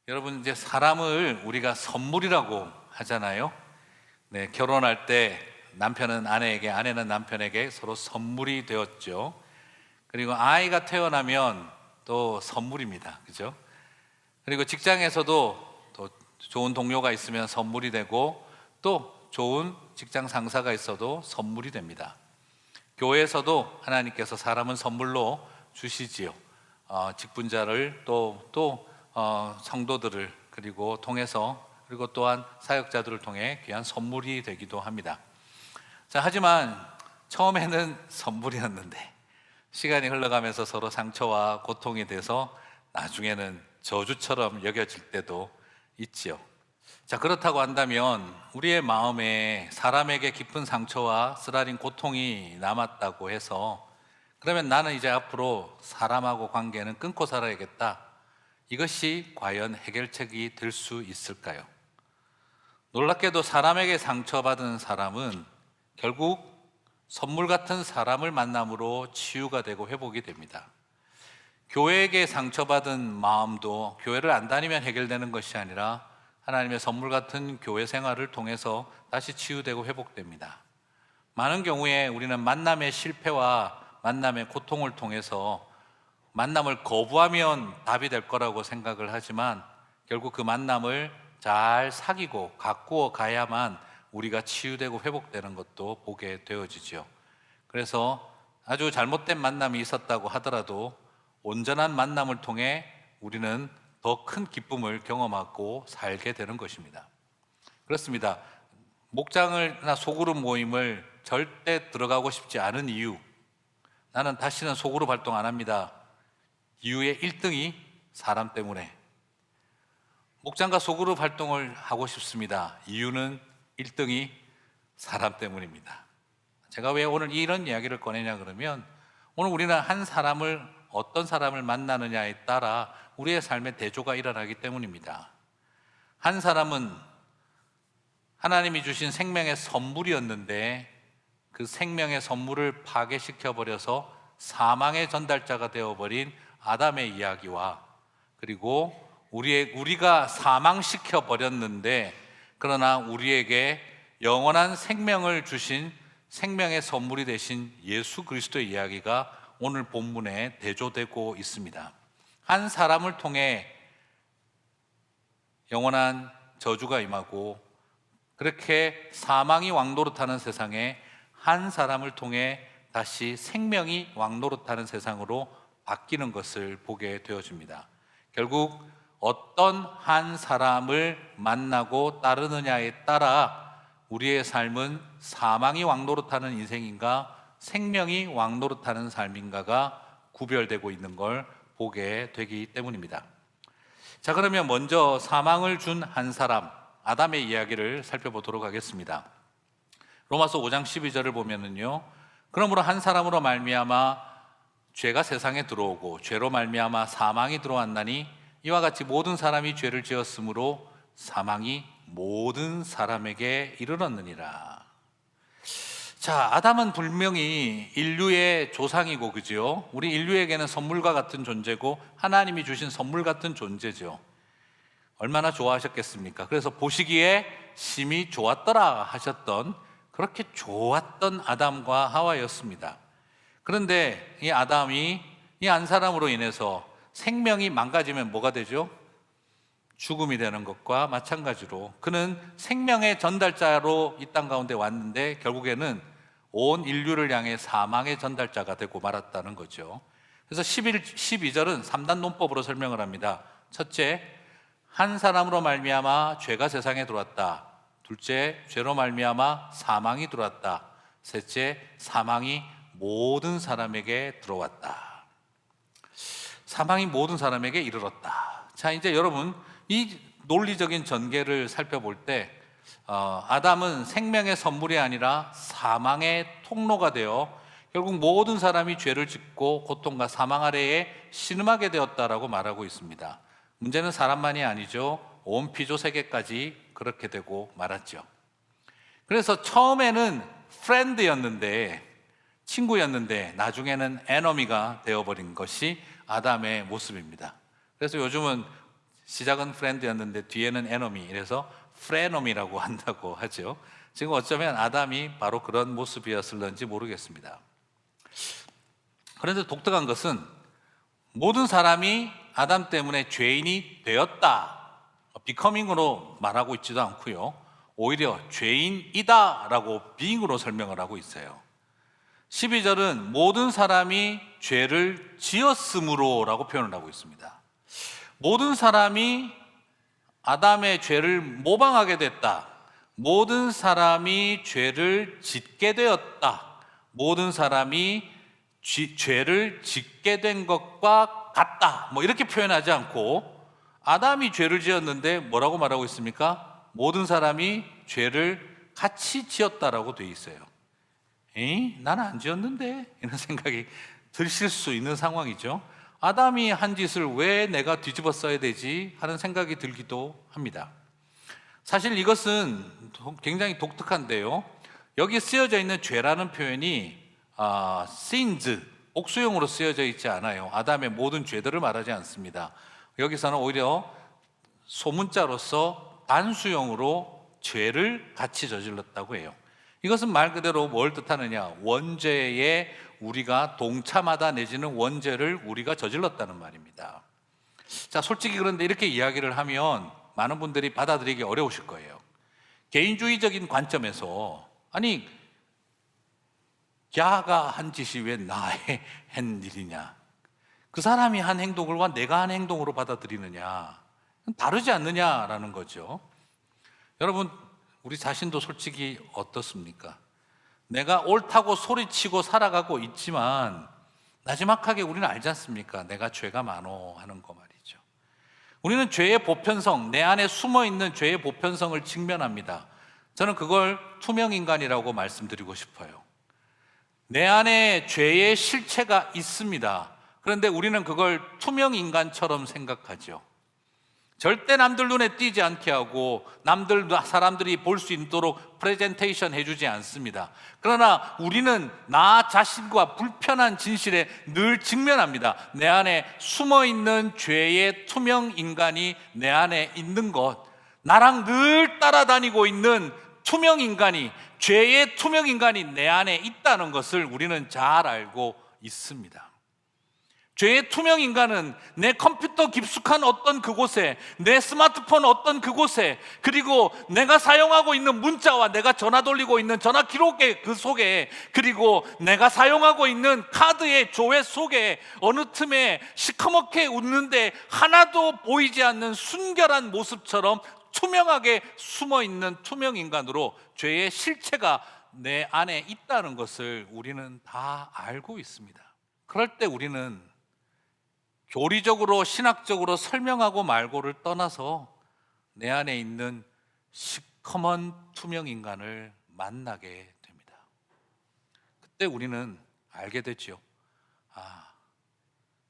여러분, 이제 사람을 우리가 선물이라고 하잖아요. 네, 결혼할 때 남편은 아내에게, 아내는 남편에게 서로 선물이 되었죠. 그리고 아이가 태어나면 또 선물입니다. 그죠? 그리고 직장에서도 또 좋은 동료가 있으면 선물이 되고, 또 좋은 직장 상사가 있어도 선물이 됩니다. 교회에서도 하나님께서 사람은 선물로 주시지요. 직분자를 또 성도들을 그리고 통해서, 그리고 또한 사역자들을 통해 귀한 선물이 되기도 합니다. 자, 하지만 처음에는 선물이었는데 시간이 흘러가면서 서로 상처와 고통이 돼서 나중에는 저주처럼 여겨질 때도 있지요. 자, 그렇다고 한다면 우리의 마음에 사람에게 깊은 상처와 쓰라린 고통이 남았다고 해서, 그러면 나는 이제 앞으로 사람하고 관계는 끊고 살아야겠다, 이것이 과연 해결책이 될 수 있을까요? 놀랍게도 사람에게 상처받은 사람은 결국 선물 같은 사람을 만남으로 치유가 되고 회복이 됩니다. 교회에게 상처받은 마음도 교회를 안 다니면 해결되는 것이 아니라 하나님의 선물 같은 교회 생활을 통해서 다시 치유되고 회복됩니다. 많은 경우에 우리는 만남의 실패와 만남의 고통을 통해서 만남을 거부하면 답이 될 거라고 생각을 하지만, 결국 그 만남을 잘 사귀고 가꾸어 가야만 우리가 치유되고 회복되는 것도 보게 되어지죠. 그래서 아주 잘못된 만남이 있었다고 하더라도 온전한 만남을 통해 우리는 더 큰 기쁨을 경험하고 살게 되는 것입니다. 그렇습니다. 목장을나 소그룹 모임을 절대 들어가고 싶지 않은 이유, 나는 다시는 소그룹 활동 안 합니다, 이유의 1등이 사람 때문에. 목장과 소그룹 활동을 하고 싶습니다, 이유는 1등이 사람 때문입니다. 제가 왜 오늘 이런 이야기를 꺼내냐 그러면, 오늘 우리는 한 사람을, 어떤 사람을 만나느냐에 따라 우리의 삶의 대조가 일어나기 때문입니다. 한 사람은 하나님이 주신 생명의 선물이었는데 그 생명의 선물을 파괴시켜 버려서 사망의 전달자가 되어버린 아담의 이야기와, 그리고 우리가 사망시켜 버렸는데 그러나 우리에게 영원한 생명을 주신 생명의 선물이 되신 예수 그리스도의 이야기가 오늘 본문에 대조되고 있습니다. 한 사람을 통해 영원한 저주가 임하고, 그렇게 사망이 왕노릇하는 세상에 한 사람을 통해 다시 생명이 왕노릇하는 세상으로 바뀌는 것을 보게 되어집니다. 결국 어떤 한 사람을 만나고 따르느냐에 따라 우리의 삶은 사망이 왕노릇하는 인생인가 생명이 왕노릇하는 삶인가가 구별되고 있는 걸 보게 되기 때문입니다. 자, 그러면 먼저 사망을 준 한 사람, 아담의 이야기를 살펴보도록 하겠습니다. 로마서 5장 12절을 보면은요, 그러므로 한 사람으로 말미암아 죄가 세상에 들어오고 죄로 말미암아 사망이 들어왔나니 이와 같이 모든 사람이 죄를 지었으므로 사망이 모든 사람에게 이르렀느니라. 자, 아담은 분명히 인류의 조상이고, 그죠? 우리 인류에게는 선물과 같은 존재고 하나님이 주신 선물 같은 존재죠. 얼마나 좋아하셨겠습니까? 그래서 보시기에 심히 좋았더라 하셨던, 그렇게 좋았던 아담과 하와였습니다. 그런데 이 아담이 이 한 사람으로 인해서 생명이 망가지면 뭐가 되죠? 죽음이 되는 것과 마찬가지로 그는 생명의 전달자로 이 땅 가운데 왔는데 결국에는 온 인류를 향해 사망의 전달자가 되고 말았다는 거죠. 그래서 12절은 3단 논법으로 설명을 합니다. 첫째, 한 사람으로 말미암아 죄가 세상에 들어왔다. 둘째, 죄로 말미암아 사망이 들어왔다. 셋째, 사망이 모든 사람에게 들어왔다. 사망이 모든 사람에게 이르렀다. 자, 이제 여러분, 이 논리적인 전개를 살펴볼 때 아담은 생명의 선물이 아니라 사망의 통로가 되어 결국 모든 사람이 죄를 짓고 고통과 사망 아래에 신음하게 되었다라고 말하고 있습니다. 문제는 사람만이 아니죠. 온 피조 세계까지 그렇게 되고 말았죠. 그래서 처음에는 프렌드였는데, 친구였는데 나중에는 에너미가 되어버린 것이 아담의 모습입니다. 그래서 요즘은 시작은 프렌드였는데 뒤에는 에너미, 이래서 프레노미라고 한다고 하죠. 지금 어쩌면 아담이 바로 그런 모습이었을런지 모르겠습니다. 그런데 독특한 것은 모든 사람이 아담 때문에 죄인이 되었다, 비커밍으로 말하고 있지도 않고요, 오히려 죄인이다 라고 being으로 설명을 하고 있어요. 12절은 모든 사람이 죄를 지었으므로 라고 표현을 하고 있습니다. 모든 사람이 아담의 죄를 모방하게 됐다, 모든 사람이 죄를 짓게 되었다, 모든 사람이 죄를 짓게 된 것과 같다, 이렇게 표현하지 않고 아담이 죄를 지었는데 뭐라고 말하고 있습니까? 모든 사람이 죄를 같이 지었다라고 돼 있어요. 에이, 나는 안 지었는데, 이런 생각이 드실 수 있는 상황이죠. 아담이 한 짓을 왜 내가 뒤집어 써야 되지 하는 생각이 들기도 합니다. 사실 이것은 굉장히 독특한데요, 여기 쓰여져 있는 죄라는 표현이 sins, 복수형으로 쓰여져 있지 않아요. 아담의 모든 죄들을 말하지 않습니다. 여기서는 오히려 소문자로서 단수형으로 죄를 같이 저질렀다고 해요. 이것은 말 그대로 뭘 뜻하느냐, 원죄에 우리가 동참하다 내지는 원죄를 우리가 저질렀다는 말입니다. 자, 솔직히 그런데 이렇게 이야기를 하면 많은 분들이 받아들이기 어려우실 거예요. 개인주의적인 관점에서, 아니 야가 한 짓이 왜 나의 한 일이냐, 그 사람이 한 행동을 내가 한 행동으로 받아들이느냐, 다르지 않느냐라는 거죠. 여러분, 우리 자신도 솔직히 어떻습니까? 내가 옳다고 소리치고 살아가고 있지만 나지막하게 우리는 알지 않습니까? 내가 죄가 많어 하는 거 말이죠. 우리는 죄의 보편성, 내 안에 숨어있는 죄의 보편성을 직면합니다. 저는 그걸 투명인간이라고 말씀드리고 싶어요. 내 안에 죄의 실체가 있습니다. 그런데 우리는 그걸 투명인간처럼 생각하죠. 절대 남들 눈에 띄지 않게 하고 사람들이 볼 수 있도록 프레젠테이션 해주지 않습니다. 그러나 우리는 나 자신과 불편한 진실에 늘 직면합니다. 내 안에 숨어있는 죄의 투명인간이 내 안에 있는 것, 나랑 늘 따라다니고 있는 투명인간이, 죄의 투명인간이 내 안에 있다는 것을 우리는 잘 알고 있습니다. 죄의 투명인간은 내 컴퓨터 깊숙한 어떤 그곳에, 내 스마트폰 어떤 그곳에, 그리고 내가 사용하고 있는 문자와 내가 전화 돌리고 있는 전화 기록의 그 속에, 그리고 내가 사용하고 있는 카드의 조회 속에 어느 틈에 시커멓게 웃는데 하나도 보이지 않는 순결한 모습처럼 투명하게 숨어있는 투명인간으로 죄의 실체가 내 안에 있다는 것을 우리는 다 알고 있습니다. 그럴 때 우리는 교리적으로 신학적으로 설명하고 말고를 떠나서 내 안에 있는 시커먼 투명인간을 만나게 됩니다. 그때 우리는 알게 되죠.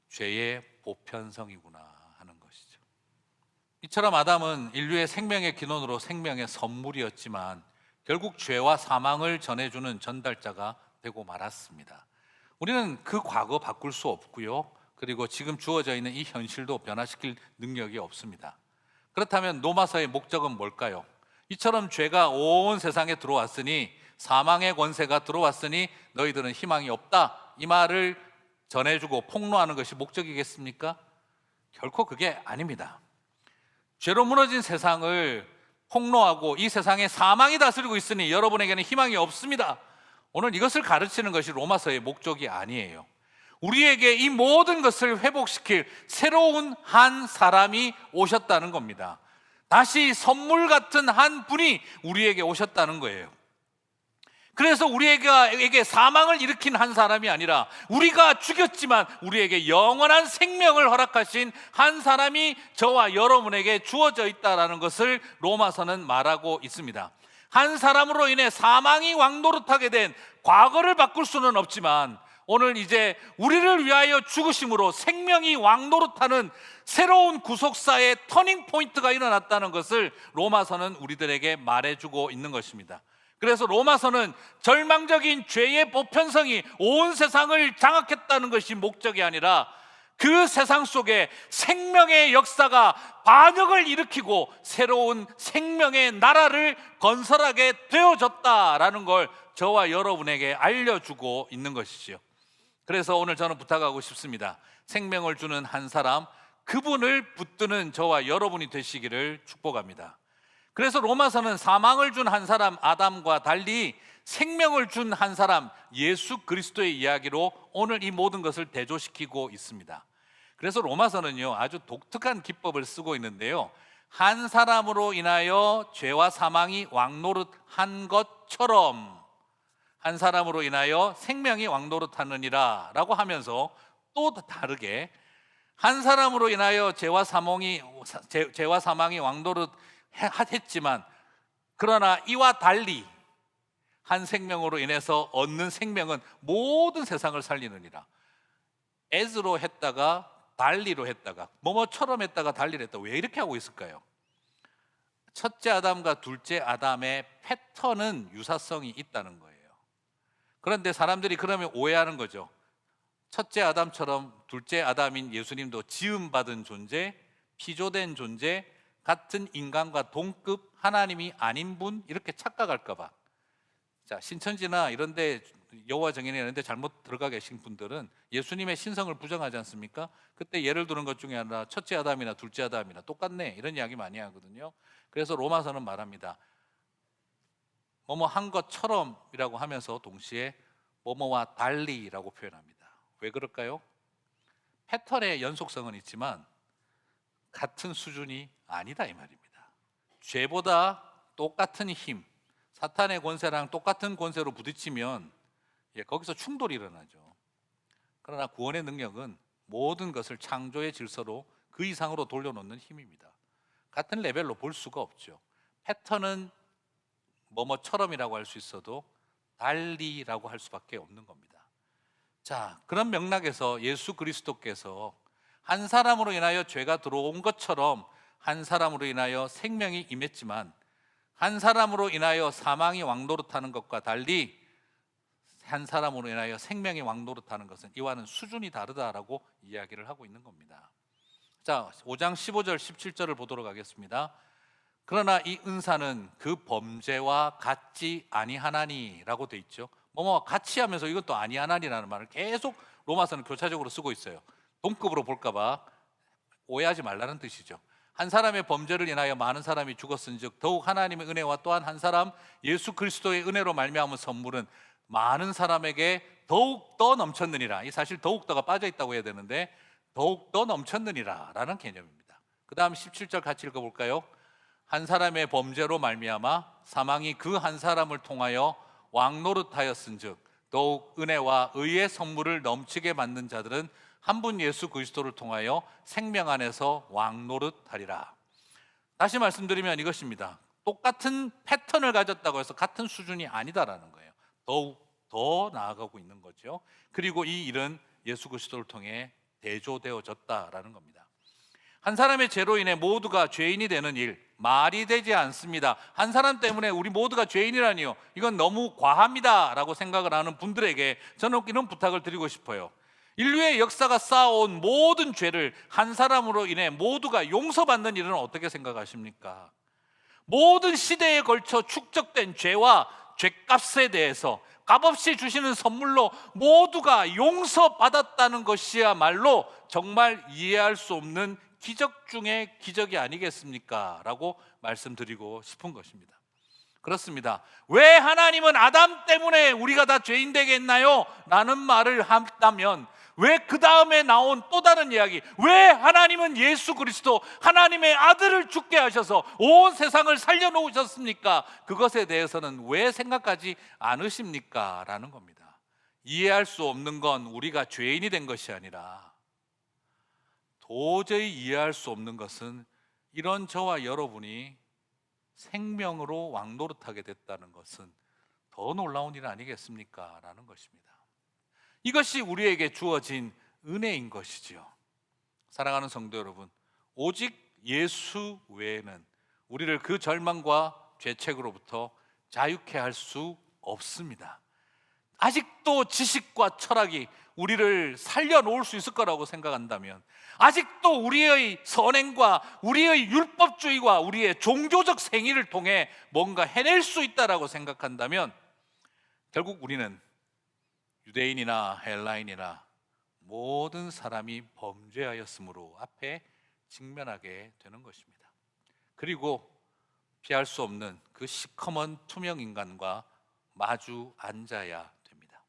죄의 보편성이구나 하는 것이죠. 이처럼 아담은 인류의 생명의 기원으로 생명의 선물이었지만 결국 죄와 사망을 전해주는 전달자가 되고 말았습니다. 우리는 그 과거 바꿀 수 없고요, 그리고 지금 주어져 있는 이 현실도 변화시킬 능력이 없습니다. 그렇다면 로마서의 목적은 뭘까요? 이처럼 죄가 온 세상에 들어왔으니, 사망의 권세가 들어왔으니 너희들은 희망이 없다, 이 말을 전해주고 폭로하는 것이 목적이겠습니까? 결코 그게 아닙니다. 죄로 무너진 세상을 폭로하고 이 세상에 사망이 다스리고 있으니 여러분에게는 희망이 없습니다, 오늘 이것을 가르치는 것이 로마서의 목적이 아니에요. 우리에게 이 모든 것을 회복시킬 새로운 한 사람이 오셨다는 겁니다. 다시 선물 같은 한 분이 우리에게 오셨다는 거예요. 그래서 우리에게 사망을 일으킨 한 사람이 아니라 우리가 죽였지만 우리에게 영원한 생명을 허락하신 한 사람이 저와 여러분에게 주어져 있다는 것을 로마서는 말하고 있습니다. 한 사람으로 인해 사망이 왕노릇하게 된 과거를 바꿀 수는 없지만 오늘 이제 우리를 위하여 죽으심으로 생명이 왕노릇하는 새로운 구속사의 터닝 포인트가 일어났다는 것을 로마서는 우리들에게 말해주고 있는 것입니다. 그래서 로마서는 절망적인 죄의 보편성이 온 세상을 장악했다는 것이 목적이 아니라 그 세상 속에 생명의 역사가 반역을 일으키고 새로운 생명의 나라를 건설하게 되어졌다라는 걸 저와 여러분에게 알려주고 있는 것이지요. 그래서 오늘 저는 부탁하고 싶습니다. 생명을 주는 한 사람, 그분을 붙드는 저와 여러분이 되시기를 축복합니다. 그래서 로마서는 사망을 준 한 사람 아담과 달리 생명을 준 한 사람 예수 그리스도의 이야기로 오늘 이 모든 것을 대조시키고 있습니다. 그래서 로마서는요, 아주 독특한 기법을 쓰고 있는데요, 한 사람으로 인하여 죄와 사망이 왕노릇한 것처럼 한 사람으로 인하여 생명이 왕노릇하느니라 라고 하면서 또 다르게 한 사람으로 인하여 죄와 사망이 왕노릇했지만 그러나 이와 달리 한 생명으로 인해서 얻는 생명은 모든 세상을 살리느니라. as로 했다가 달리로 했다가 뭐뭐처럼 했다가 달리로 했다가 왜 이렇게 하고 있을까요? 첫째 아담과 둘째 아담의 패턴은 유사성이 있다는 거예요. 그런데 사람들이 그러면 오해하는 거죠. 첫째 아담처럼 둘째 아담인 예수님도 지음받은 존재, 피조된 존재, 같은 인간과 동급 하나님이 아닌 분 이렇게 착각할까 봐. 자, 신천지나 이런 데 여호와 증인이나 이런 데 잘못 들어가 계신 분들은 예수님의 신성을 부정하지 않습니까? 그때 예를 드는 것 중에 하나 첫째 아담이나 둘째 아담이나 똑같네 이런 이야기 많이 하거든요. 그래서 로마서는 말합니다. 뭐뭐 한 것처럼이라고 하면서 동시에 뭐뭐와 달리라고 표현합니다. 왜 그럴까요? 패턴의 연속성은 있지만 같은 수준이 아니다 이 말입니다. 죄보다 똑같은 힘, 사탄의 권세랑 똑같은 권세로 부딪히면 거기서 충돌이 일어나죠. 그러나 구원의 능력은 모든 것을 창조의 질서로 그 이상으로 돌려놓는 힘입니다. 같은 레벨로 볼 수가 없죠. 패턴은 뭐뭐처럼이라고 할 수 있어도 달리라고 할 수밖에 없는 겁니다. 자, 그런 맥락에서 예수 그리스도께서 한 사람으로 인하여 죄가 들어온 것처럼 한 사람으로 인하여 생명이 임했지만 한 사람으로 인하여 사망이 왕노릇하는 것과 달리 한 사람으로 인하여 생명이 왕노릇하는 것은 이와는 수준이 다르다라고 이야기를 하고 있는 겁니다. 자, 5장 15절 17절을 보도록 하겠습니다. 그러나 이 은사는 그 범죄와 같지 아니하나니라고 돼 있죠. 뭐뭐 같이 하면서 이것도 아니하나니라는 말을 계속 로마서는 교차적으로 쓰고 있어요. 동급으로 볼까 봐 오해하지 말라는 뜻이죠. 한 사람의 범죄를 인하여 많은 사람이 죽었은즉 더욱 하나님의 은혜와 또한 한 사람 예수 그리스도의 은혜로 말미암은 선물은 많은 사람에게 더욱 더 넘쳤느니라. 이 사실 더욱 더가 빠져 있다고 해야 되는데 더욱 더 넘쳤느니라 라는 개념입니다. 그 다음 17절 같이 읽어볼까요? 한 사람의 범죄로 말미암아 사망이 그 한 사람을 통하여 왕노릇하였은즉 더욱 은혜와 의의 선물을 넘치게 받는 자들은 한 분 예수 그리스도를 통하여 생명 안에서 왕노릇하리라. 다시 말씀드리면 이것입니다. 똑같은 패턴을 가졌다고 해서 같은 수준이 아니다라는 거예요. 더욱 더 나아가고 있는 거죠. 그리고 이 일은 예수 그리스도를 통해 대조되어졌다라는 겁니다. 한 사람의 죄로 인해 모두가 죄인이 되는 일, 말이 되지 않습니다. 한 사람 때문에 우리 모두가 죄인이라니요, 이건 너무 과합니다 라고 생각을 하는 분들에게 저는 이런 부탁을 드리고 싶어요. 인류의 역사가 쌓아온 모든 죄를 한 사람으로 인해 모두가 용서받는 일은 어떻게 생각하십니까? 모든 시대에 걸쳐 축적된 죄와 죄값에 대해서 값없이 주시는 선물로 모두가 용서받았다는 것이야말로 정말 이해할 수 없는 기적 중에 기적이 아니겠습니까? 라고 말씀드리고 싶은 것입니다. 그렇습니다. 왜 하나님은 아담 때문에 우리가 다 죄인 되게 했나요? 라는 말을 한다면 왜 그 다음에 나온 또 다른 이야기, 왜 하나님은 예수 그리스도 하나님의 아들을 죽게 하셔서 온 세상을 살려놓으셨습니까? 그것에 대해서는 왜 생각하지 않으십니까? 라는 겁니다. 이해할 수 없는 건 우리가 죄인이 된 것이 아니라 도저히 이해할 수 없는 것은 이런 저와 여러분이 생명으로 왕노릇하게 됐다는 것은 더 놀라운 일 아니겠습니까? 라는 것입니다. 이것이 우리에게 주어진 은혜인 것이지요. 사랑하는 성도 여러분, 오직 예수 외에는 우리를 그 절망과 죄책으로부터 자유케 할 수 없습니다. 아직도 지식과 철학이 우리를 살려놓을 수 있을 거라고 생각한다면, 아직도 우리의 선행과 우리의 율법주의와 우리의 종교적 생의를 통해 뭔가 해낼 수 있다라고 생각한다면, 결국 우리는 유대인이나 헬라인이나 모든 사람이 범죄하였으므로 앞에 직면하게 되는 것입니다. 그리고 피할 수 없는 그 시커먼 투명 인간과 마주 앉아야 됩니다.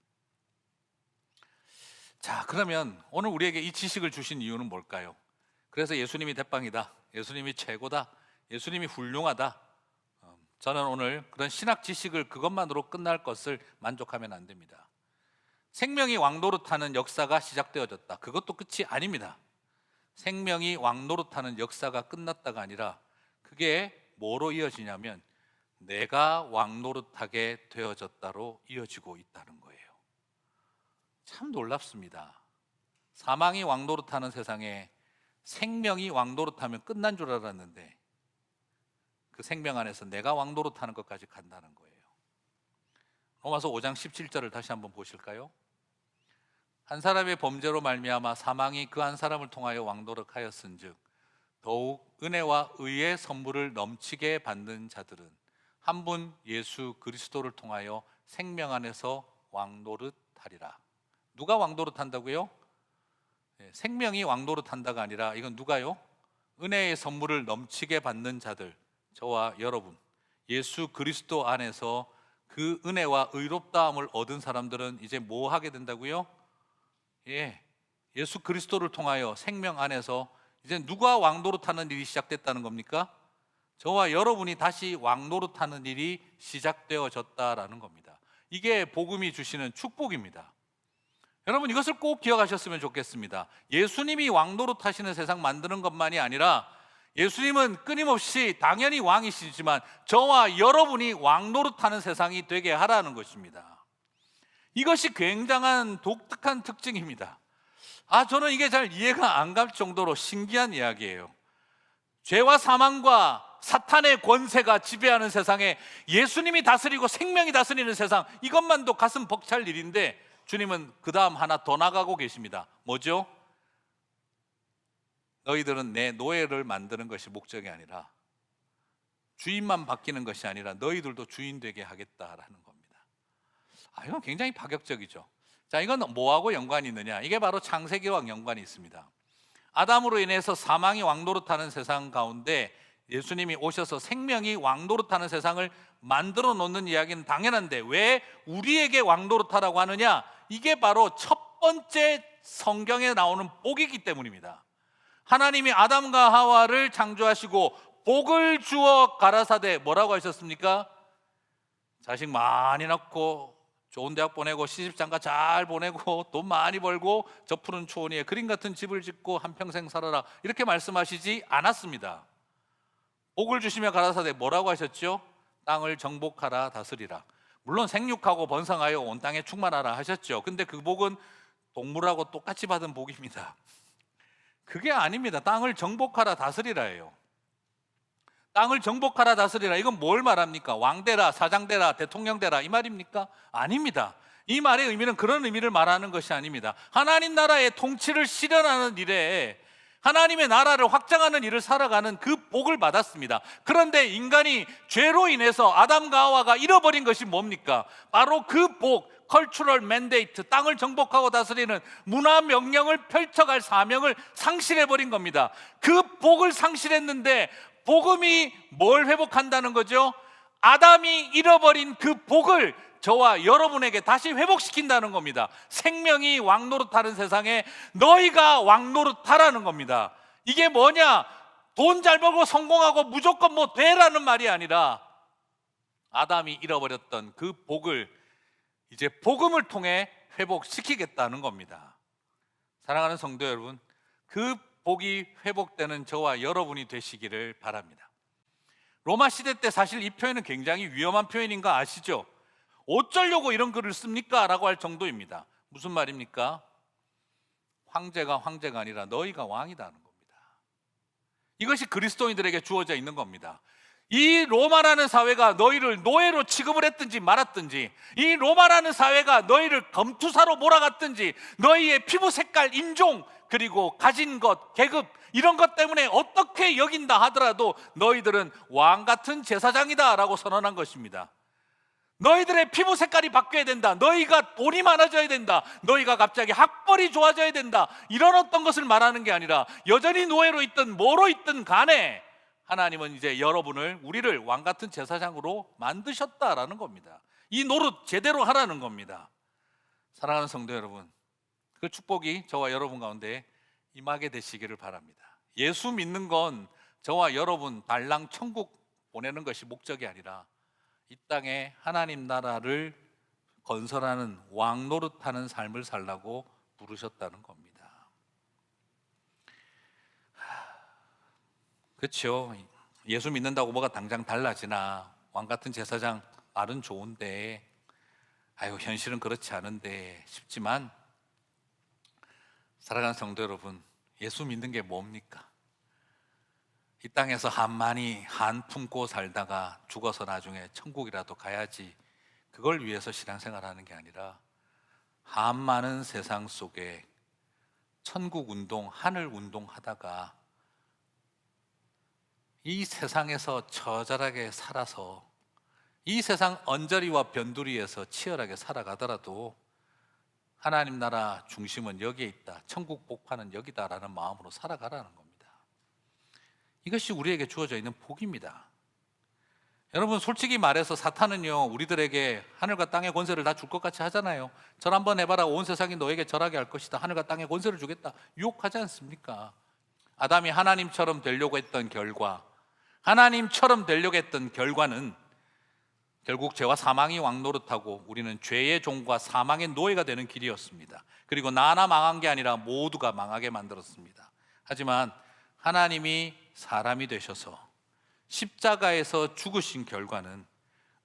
자, 그러면 오늘 우리에게 이 지식을 주신 이유는 뭘까요? 그래서 예수님이 대빵이다, 예수님이 최고다, 예수님이 훌륭하다. 저는 오늘 그런 신학 지식을 그것만으로 끝날 것을 만족하면 안 됩니다. 생명이 왕노릇하는 역사가 시작되어졌다, 그것도 끝이 아닙니다. 생명이 왕노릇하는 역사가 끝났다가 아니라 그게 뭐로 이어지냐면 내가 왕노릇하게 되어졌다로 이어지고 있다는 거예요. 참 놀랍습니다. 사망이 왕노릇하는 세상에 생명이 왕노릇하면 끝난 줄 알았는데 그 생명 안에서 내가 왕노릇하는 것까지 간다는 거예요. 로마서 5장 17절을 다시 한번 보실까요? 한 사람의 범죄로 말미암아 사망이 그 한 사람을 통하여 왕노릇하였은즉 더욱 은혜와 의의 선물을 넘치게 받는 자들은 한 분 예수 그리스도를 통하여 생명 안에서 왕노릇하리라. 누가 왕노릇한다고요? 생명이 왕노릇한다가 아니라 이건 누가요? 은혜의 선물을 넘치게 받는 자들, 저와 여러분, 예수 그리스도 안에서 그 은혜와 의롭다함을 얻은 사람들은 이제 뭐 하게 된다고요? 예수 그리스도를 통하여 생명 안에서 이제 누가 왕노릇하는 일이 시작됐다는 겁니까? 저와 여러분이 다시 왕노릇하는 일이 시작되어졌다라는 겁니다. 이게 복음이 주시는 축복입니다. 여러분, 이것을 꼭 기억하셨으면 좋겠습니다. 예수님이 왕노릇하시는 세상 만드는 것만이 아니라 예수님은 끊임없이 당연히 왕이시지만 저와 여러분이 왕노릇하는 세상이 되게 하라는 것입니다. 이것이 굉장한 독특한 특징입니다. 저는 이게 잘 이해가 안 갈 정도로 신기한 이야기예요. 죄와 사망과 사탄의 권세가 지배하는 세상에 예수님이 다스리고 생명이 다스리는 세상, 이것만도 가슴 벅찰 일인데 주님은 그 다음 하나 더 나가고 계십니다. 뭐죠? 너희들은 내 노예를 만드는 것이 목적이 아니라, 주인만 바뀌는 것이 아니라 너희들도 주인 되게 하겠다라는 겁니다. 이건 굉장히 파격적이죠. 자, 이건 뭐하고 연관이 있느냐? 이게 바로 창세기와 연관이 있습니다. 아담으로 인해서 사망이 왕노릇하는 세상 가운데 예수님이 오셔서 생명이 왕노릇하는 세상을 만들어 놓는 이야기는 당연한데 왜 우리에게 왕노릇하라고 하느냐? 이게 바로 첫 번째 성경에 나오는 복이기 때문입니다. 하나님이 아담과 하와를 창조하시고 복을 주어 가라사대 뭐라고 하셨습니까? 자식 많이 낳고 좋은 대학 보내고 시집장가 잘 보내고 돈 많이 벌고 저 푸른 초원 위에 그림 같은 집을 짓고 한평생 살아라, 이렇게 말씀하시지 않았습니다. 복을 주시며 가라사대 뭐라고 하셨죠? 땅을 정복하라 다스리라. 물론 생육하고 번성하여 온 땅에 충만하라 하셨죠. 근데 그 복은 동물하고 똑같이 받은 복입니다. 그게 아닙니다. 땅을 정복하라 다스리라예요. 땅을 정복하라 다스리라, 이건 뭘 말합니까? 왕되라, 사장되라, 대통령되라 이 말입니까? 아닙니다. 이 말의 의미는 그런 의미를 말하는 것이 아닙니다. 하나님 나라의 통치를 실현하는 일에, 하나님의 나라를 확장하는 일을 살아가는 그 복을 받았습니다. 그런데 인간이 죄로 인해서 아담과 하와가 잃어버린 것이 뭡니까? 바로 그 복, 컬처럴 맨데이트, 땅을 정복하고 다스리는 문화 명령을 펼쳐갈 사명을 상실해버린 겁니다. 그 복을 상실했는데 복음이 뭘 회복한다는 거죠? 아담이 잃어버린 그 복을 저와 여러분에게 다시 회복시킨다는 겁니다. 생명이 왕노릇하는 세상에 너희가 왕노릇하라는 겁니다. 이게 뭐냐? 돈 잘 벌고 성공하고 무조건 뭐 되라는 말이 아니라 아담이 잃어버렸던 그 복을 이제 복음을 통해 회복시키겠다는 겁니다. 사랑하는 성도 여러분, 그 복이 회복되는 저와 여러분이 되시기를 바랍니다. 로마 시대 때 사실 이 표현은 굉장히 위험한 표현인 거 아시죠? 어쩌려고 이런 글을 씁니까? 라고 할 정도입니다. 무슨 말입니까? 황제가 아니라 너희가 왕이다는 겁니다. 이것이 그리스도인들에게 주어져 있는 겁니다. 이 로마라는 사회가 너희를 노예로 취급을 했든지 말았든지, 이 로마라는 사회가 너희를 검투사로 몰아갔든지, 너희의 피부 색깔, 인종, 그리고 가진 것, 계급, 이런 것 때문에 어떻게 여긴다 하더라도 너희들은 왕 같은 제사장이다 라고 선언한 것입니다. 너희들의 피부 색깔이 바뀌어야 된다, 너희가 돈이 많아져야 된다, 너희가 갑자기 학벌이 좋아져야 된다, 이런 어떤 것을 말하는 게 아니라 여전히 노예로 있든 뭐로 있든 간에 하나님은 이제 여러분을, 우리를 왕 같은 제사장으로 만드셨다라는 겁니다. 이 노릇 제대로 하라는 겁니다. 사랑하는 성도 여러분, 그 축복이 저와 여러분 가운데 임하게 되시기를 바랍니다. 예수 믿는 건 저와 여러분 달랑 천국 보내는 것이 목적이 아니라 이 땅에 하나님 나라를 건설하는 왕 노릇하는 삶을 살라고 부르셨다는 겁니다. 그렇죠. 예수 믿는다고 뭐가 당장 달라지나, 왕 같은 제사장 말은 좋은데 아유 현실은 그렇지 않은데 싶지만, 사랑하는 성도 여러분, 예수 믿는 게 뭡니까? 이 땅에서 한많이 한 품고 살다가 죽어서 나중에 천국이라도 가야지, 그걸 위해서 신앙생활하는 게 아니라 한 많은 세상 속에 천국 운동, 하늘 운동 하다가 이 세상에서 처절하게 살아서 이 세상 언저리와 변두리에서 치열하게 살아가더라도 하나님 나라 중심은 여기에 있다, 천국 복판은 여기다라는 마음으로 살아가라는 겁니다. 이것이 우리에게 주어져 있는 복입니다. 여러분, 솔직히 말해서 사탄은요, 우리들에게 하늘과 땅의 권세를 다 줄 것 같이 하잖아요. 절 한번 해봐라, 온 세상이 너에게 절하게 할 것이다, 하늘과 땅의 권세를 주겠다, 유혹하지 않습니까? 아담이 하나님처럼 되려고 했던 결과, 하나님처럼 되려고 했던 결과는 결국 죄와 사망이 왕노릇하고 우리는 죄의 종과 사망의 노예가 되는 길이었습니다. 그리고 나 하나 망한 게 아니라 모두가 망하게 만들었습니다. 하지만 하나님이 사람이 되셔서 십자가에서 죽으신 결과는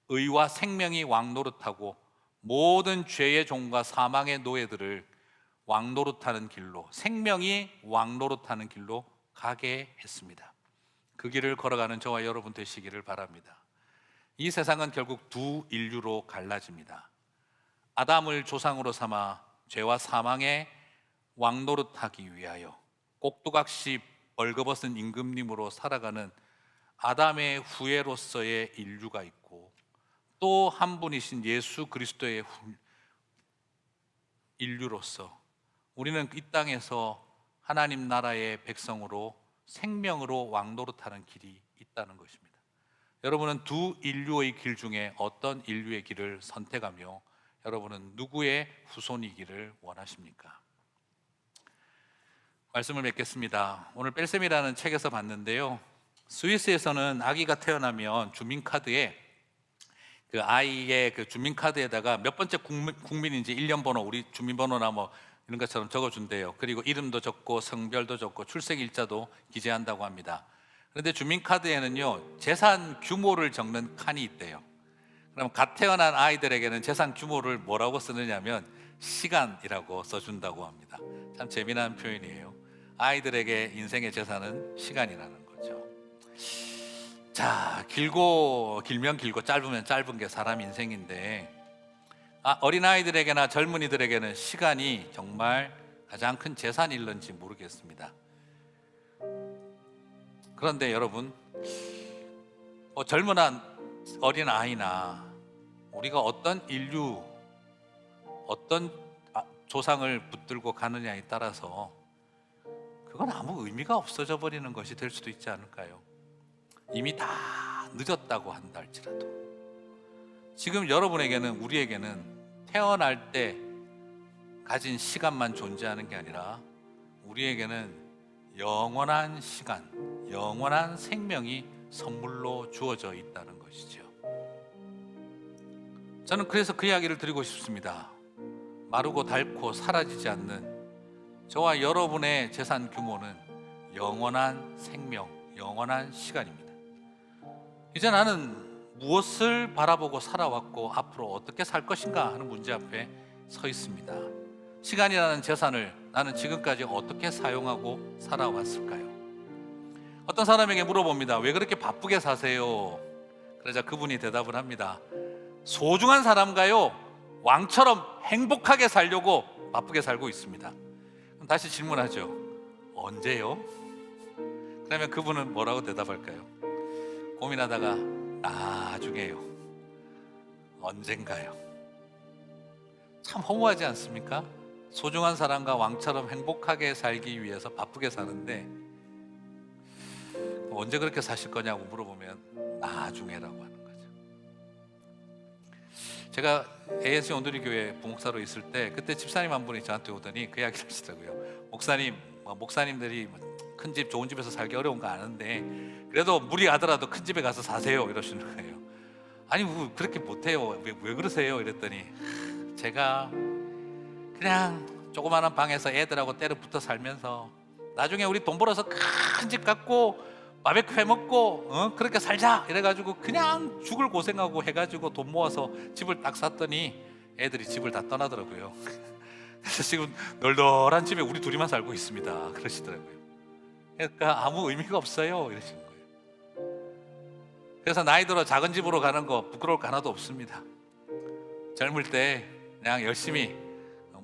의와 생명이 왕노릇하고 모든 죄의 종과 사망의 노예들을 왕노릇하는 길로, 생명이 왕노릇하는 길로 가게 했습니다. 그 길을 걸어가는 저와 여러분 되시기를 바랍니다. 이 세상은 결국 두 인류로 갈라집니다. 아담을 조상으로 삼아 죄와 사망의 왕노릇하기 위하여 꼭두각시 벌거벗은 임금님으로 살아가는 아담의 후예로서의 인류가 있고, 또 한 분이신 예수 그리스도의 인류로서 우리는 이 땅에서 하나님 나라의 백성으로 생명으로 왕노릇하는 길이 있다는 것입니다. 여러분은 두 인류의 길 중에 어떤 인류의 길을 선택하며 여러분은 누구의 후손이기를 원하십니까? 말씀을 맺겠습니다. 오늘 뺄셈이라는 책에서 봤는데요, 스위스에서는 아기가 태어나면 주민카드에 그 아이의 그 주민카드에다가 몇 번째 국민인지 일련 번호, 우리 주민번호나 뭐 이런 것처럼 적어준대요. 그리고 이름도 적고 성별도 적고 출생일자도 기재한다고 합니다. 그런데 주민카드에는요, 재산 규모를 적는 칸이 있대요. 그럼 갓 태어난 아이들에게는 재산 규모를 뭐라고 쓰느냐면 시간이라고 써준다고 합니다. 참 재미난 표현이에요. 아이들에게 인생의 재산은 시간이라는 거죠. 자, 길면 길고 짧으면 짧은 게 사람 인생인데, 어린아이들에게나 젊은이들에게는 시간이 정말 가장 큰 재산일런지 모르겠습니다. 그런데 여러분, 젊은 어린아이나 우리가 어떤 인류, 어떤 조상을 붙들고 가느냐에 따라서 그건 아무 의미가 없어져 버리는 것이 될 수도 있지 않을까요? 이미 다 늦었다고 한다 할지라도 지금 여러분에게는, 우리에게는 태어날 때 가진 시간만 존재하는 게 아니라 우리에게는 영원한 시간, 영원한 생명이 선물로 주어져 있다는 것이죠. 저는 그래서 그 이야기를 드리고 싶습니다. 마르고 닳고 사라지지 않는 저와 여러분의 재산 규모는 영원한 생명, 영원한 시간입니다. 이제 나는 무엇을 바라보고 살아왔고 앞으로 어떻게 살 것인가 하는 문제 앞에 서 있습니다. 시간이라는 재산을 나는 지금까지 어떻게 사용하고 살아왔을까요? 어떤 사람에게 물어봅니다. 왜 그렇게 바쁘게 사세요? 그러자 그분이 대답을 합니다. 소중한 사람과요, 왕처럼 행복하게 살려고 바쁘게 살고 있습니다. 그럼 다시 질문하죠. 언제요? 그러면 그분은 뭐라고 대답할까요? 고민하다가 나중에요. 언젠가요. 참 허무하지 않습니까? 소중한 사람과 왕처럼 행복하게 살기 위해서 바쁘게 사는데 언제 그렇게 사실 거냐고 물어보면 나중에라고 하는 거죠. 제가 ANC 온누리 교회 부목사로 있을 때 그때 집사님 한 분이 저한테 오더니 그 이야기를 하시더라고요. 목사님들이 큰 집 좋은 집에서 살기 어려운 거 아는데 그래도 무리하더라도 큰 집에 가서 사세요 이러시는 거예요. 아니 뭐 그렇게 못해요. 왜 그러세요? 이랬더니 제가 그냥 조그마한 방에서 애들하고 때려 붙어 살면서 나중에 우리 돈 벌어서 큰 집 갖고 바베큐 해먹고 그렇게 살자 이래가지고 그냥 죽을 고생하고 해가지고 돈 모아서 집을 딱 샀더니 애들이 집을 다 떠나더라고요. 그래서 지금 널널한 집에 우리 둘이만 살고 있습니다 그러시더라고요. 그러니까 아무 의미가 없어요 이러시는 거예요. 그래서 나이 들어 작은 집으로 가는 거 부끄러울 거 하나도 없습니다. 젊을 때 그냥 열심히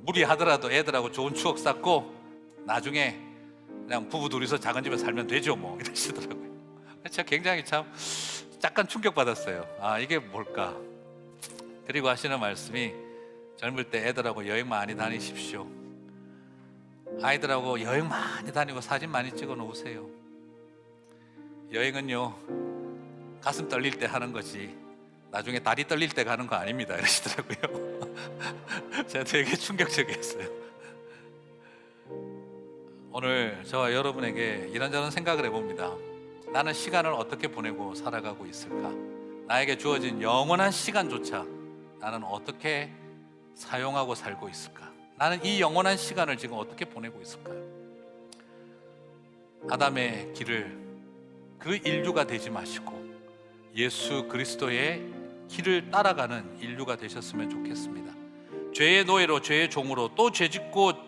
무리하더라도 애들하고 좋은 추억 쌓고 나중에 그냥 부부 둘이서 작은 집에 살면 되죠 뭐 이러시더라고요. 제가 굉장히 참 약간 충격받았어요. 아 이게 뭘까? 그리고 하시는 말씀이 젊을 때 애들하고 여행 많이 다니십시오. 아이들하고 여행 많이 다니고 사진 많이 찍어 놓으세요. 여행은요 가슴 떨릴 때 하는 거지 나중에 다리 떨릴 때 가는 거 아닙니다 이러시더라고요. 제가 되게 충격적이었어요. 오늘 저와 여러분에게 이런저런 생각을 해봅니다. 나는 시간을 어떻게 보내고 살아가고 있을까? 나에게 주어진 영원한 시간조차 나는 어떻게 사용하고 살고 있을까? 나는 이 영원한 시간을 지금 어떻게 보내고 있을까요? 아담의 길을 그 인류가 되지 마시고 예수 그리스도의 길을 따라가는 인류가 되셨으면 좋겠습니다. 죄의 노예로 죄의 종으로 또 죄짓고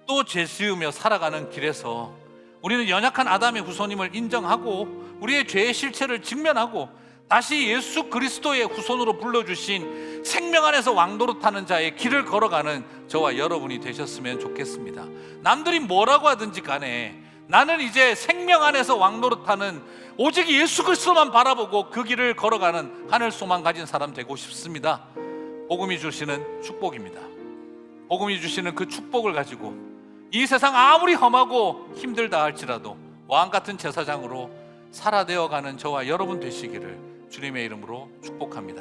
또 죄지으며 살아가는 길에서 우리는 연약한 아담의 후손임을 인정하고 우리의 죄의 실체를 직면하고 다시 예수 그리스도의 후손으로 불러주신 생명 안에서 왕노릇하는 자의 길을 걸어가는 저와 여러분이 되셨으면 좋겠습니다. 남들이 뭐라고 하든지 간에 나는 이제 생명 안에서 왕노릇하는 오직 예수 그리스도만 바라보고 그 길을 걸어가는 하늘 소망 가진 사람 되고 싶습니다. 복음이 주시는 축복입니다. 복음이 주시는 그 축복을 가지고 이 세상 아무리 험하고 힘들다 할지라도 왕같은 제사장으로 살아되어가는 저와 여러분 되시기를 주님의 이름으로 축복합니다.